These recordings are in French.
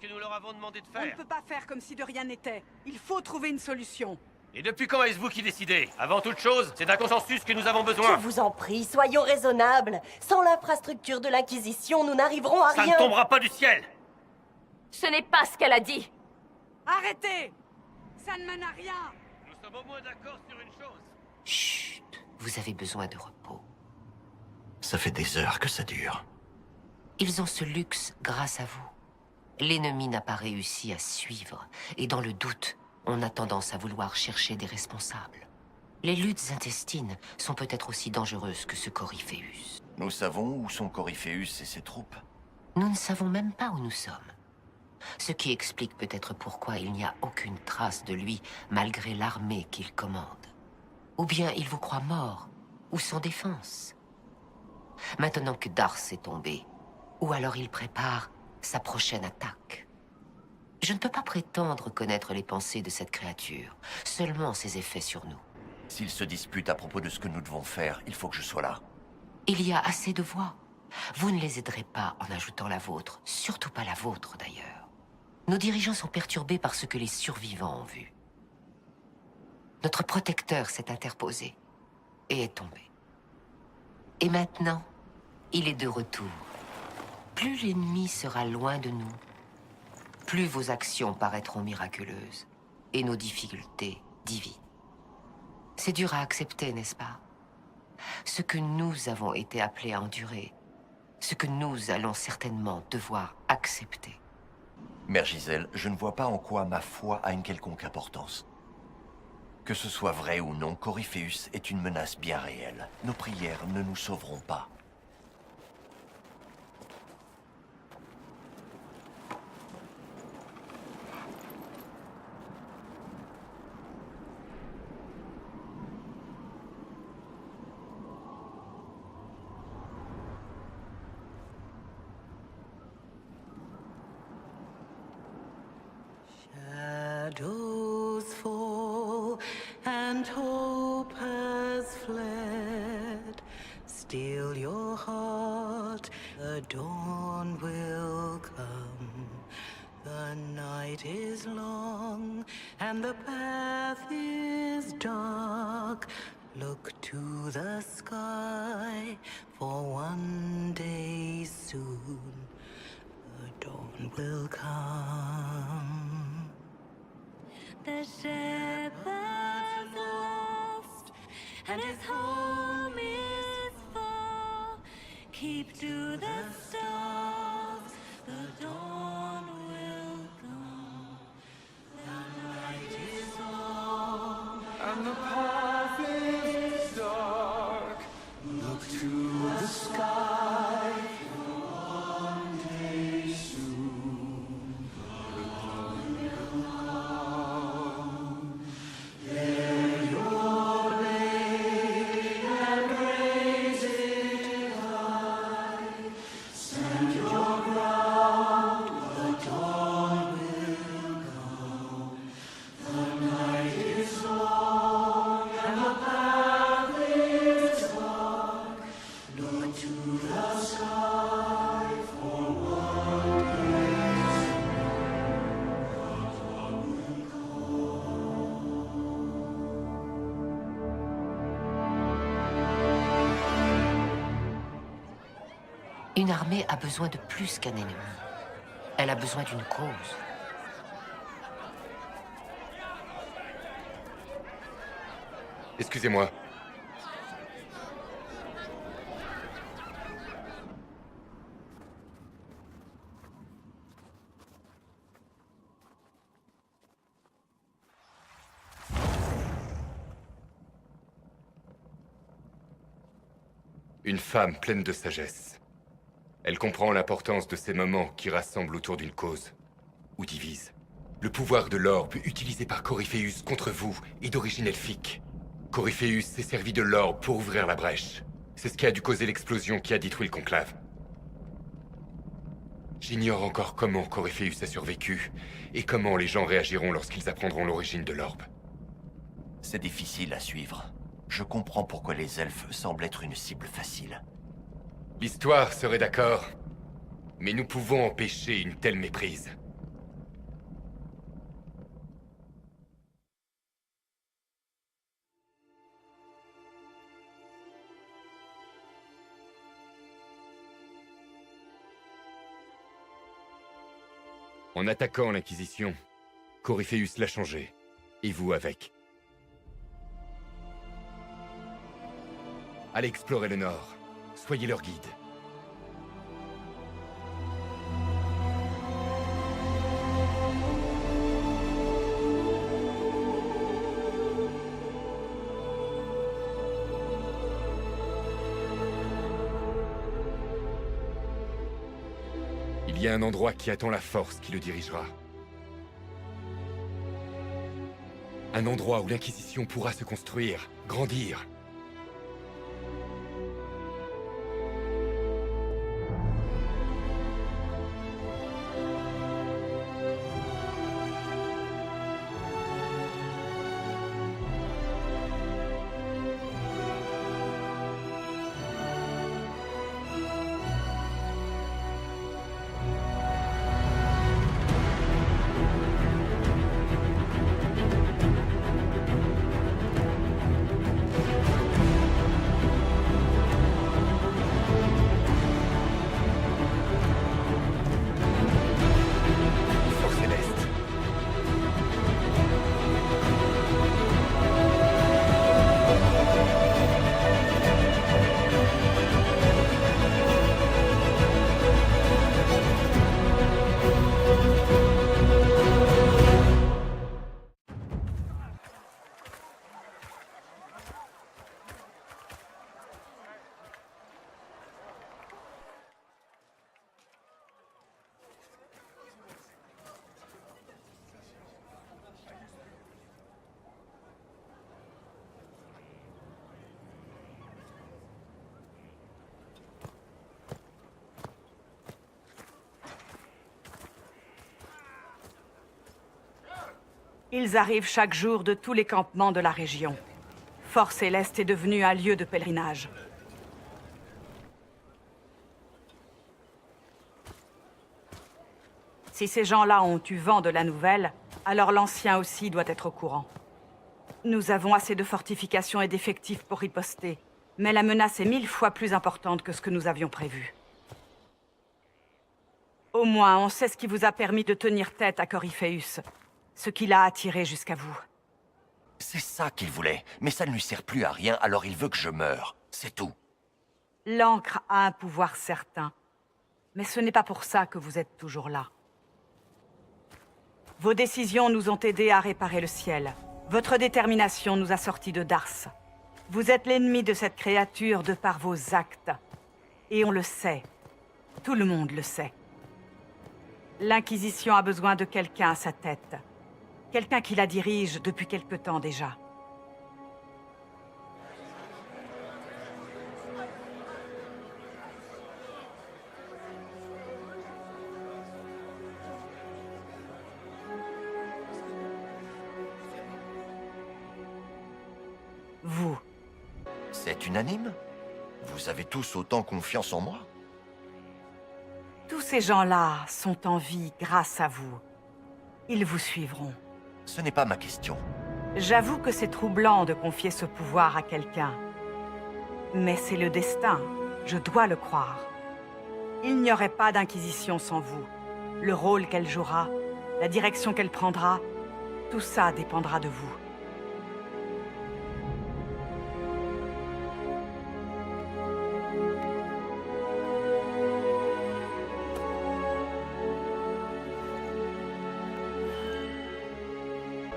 que nous leur avons demandé de On ne faire. peut pas faire comme si de rien n'était. Il faut trouver une solution. Et depuis quand est-ce vous qui décidez? Avant toute chose, c'est d'un consensus que nous avons Je besoin. vous en prie, soyons raisonnables. Sans l'infrastructure de l'Inquisition, nous n'arriverons à Ça rien. ne tombera pas du ciel. Ce n'est pas ce qu'elle a dit. Arrêtez! Ça ne mène à rien. Nous sommes au moins d'accord sur une chose. Chut, vous avez besoin de repos. Ça fait des heures que ça dure. Ils ont ce luxe grâce à vous. L'ennemi n'a pas réussi à suivre, et dans le doute, on a tendance à vouloir chercher des responsables. Les luttes intestines sont peut-être aussi dangereuses que ce Coryphéus. Nous savons où sont Coryphéus et ses troupes. Nous ne savons même pas où nous sommes. Ce qui explique peut-être pourquoi il n'y a aucune trace de lui, malgré l'armée qu'il commande. Ou bien il vous croit mort, ou sans défense. Maintenant que Dars est tombé, ou alors il prépare sa prochaine attaque. Je ne peux pas prétendre connaître les pensées de cette créature, seulement ses effets sur nous. S'ils se disputent à propos de ce que nous devons faire, il faut que je sois là. Il y a assez de voix. Vous ne les aiderez pas en ajoutant la vôtre, surtout pas la vôtre d'ailleurs. Nos dirigeants sont perturbés par ce que les survivants ont vu. Notre protecteur s'est interposé et est tombé. Et maintenant, il est de retour. Plus l'ennemi sera loin de nous, plus vos actions paraîtront miraculeuses et nos difficultés divines. C'est dur à accepter, n'est-ce pas? Ce que nous avons été appelés à endurer, ce que nous allons certainement devoir accepter. Mère Giselle, je ne vois pas en quoi ma foi a une quelconque importance. Que ce soit vrai ou non, Coryphéus est une menace bien réelle. Nos prières ne nous sauveront pas. Shadows fall and hope has fled. Still your heart, the dawn will come. The night is long and the path is dark. Look to the sky, for one day soon the dawn will come. The shepherd's lost, and his home is far. Keep to the stars, the dawn will come. The night is long, and the path is dark. Look to the sky, for one day soon the dawn will come. Bear your blade and raise it high. Stand your ground, the dawn will come. The night is long and the path is dark. Look to the sky, for one day soon the dawn will Une armée a besoin de plus qu'un ennemi. Elle a besoin d'une cause. Excusez-moi. Une femme pleine de sagesse. Elle comprend l'importance de ces moments qui rassemblent autour d'une cause, ou divisent. Le pouvoir de l'orbe utilisé par Coryphéus contre vous est d'origine elfique. Coryphéus s'est servi de l'orbe pour ouvrir la brèche. C'est ce qui a dû causer l'explosion qui a détruit le conclave. J'ignore encore comment Coryphéus a survécu, et comment les gens réagiront lorsqu'ils apprendront l'origine de l'orbe. C'est difficile à suivre. Je comprends pourquoi les elfes semblent être une cible facile. L'histoire serait d'accord, mais nous pouvons empêcher une telle méprise. En attaquant l'Inquisition, Coryphéus l'a changé. Et vous avec. Allez explorer le Nord. Soyez leur guide. Il y a un endroit qui attend la force qui le dirigera. Un endroit où l'Inquisition pourra se construire, grandir. Force Céleste. Ils arrivent chaque jour de tous les campements de la région. Fort Céleste est devenu un lieu de pèlerinage. Si ces gens-là ont eu vent de la nouvelle, alors l'Ancien aussi doit être au courant. Nous avons assez de fortifications et d'effectifs pour riposter, mais la menace est 1000 fois plus importante que ce que nous avions prévu. Au moins, on sait ce qui vous a permis de tenir tête à Coryphéus, ce qui l'a attiré jusqu'à vous. C'est ça qu'il voulait, mais ça ne lui sert plus à rien, alors il veut que je meure. C'est tout. L'encre a un pouvoir certain, mais ce n'est pas pour ça que vous êtes toujours là. Vos décisions nous ont aidés à réparer le ciel. Votre détermination nous a sortis de Dars. Vous êtes l'ennemi de cette créature de par vos actes. Et on le sait. Tout le monde le sait. L'Inquisition a besoin de quelqu'un à sa tête. Quelqu'un qui la dirige depuis quelque temps déjà. Vous. C'est unanime? Vous avez tous autant confiance en moi? Tous ces gens-là sont en vie grâce à vous. Ils vous suivront. Ce n'est pas ma question. J'avoue que c'est troublant de confier ce pouvoir à quelqu'un. Mais c'est le destin, je dois le croire. Il n'y aurait pas d'inquisition sans vous. Le rôle qu'elle jouera, la direction qu'elle prendra, tout ça dépendra de vous.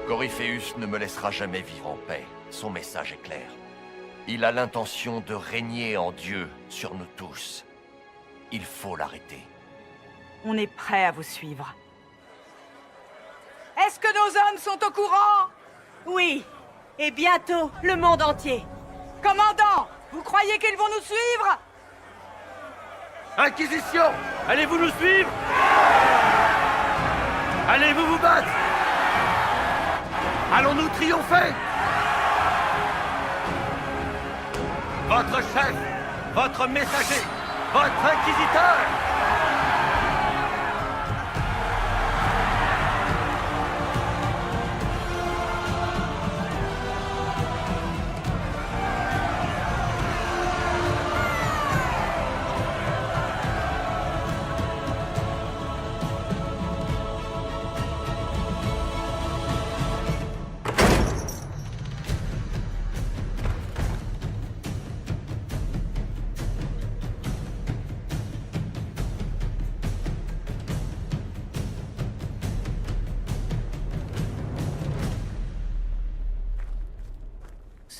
Coryphéus ne me laissera jamais vivre en paix. Son message est clair. Il a l'intention de régner en Dieu sur nous tous. Il faut l'arrêter. On est prêt à vous suivre. Est-ce que nos hommes sont au courant? Oui, et bientôt le monde entier. Commandant, vous croyez qu'ils vont nous suivre? Inquisition! Allez-vous nous suivre? Allez-vous vous battre? Allons-nous triompher? Votre chef, votre messager, votre inquisiteur!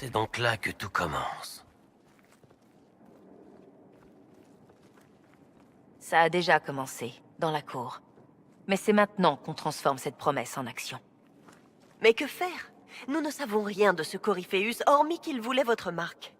C'est donc là que tout commence. Ça a déjà commencé, dans la cour. Mais c'est maintenant qu'on transforme cette promesse en action. Mais que faire? Nous ne savons rien de ce Coryphéus, hormis qu'il voulait votre marque.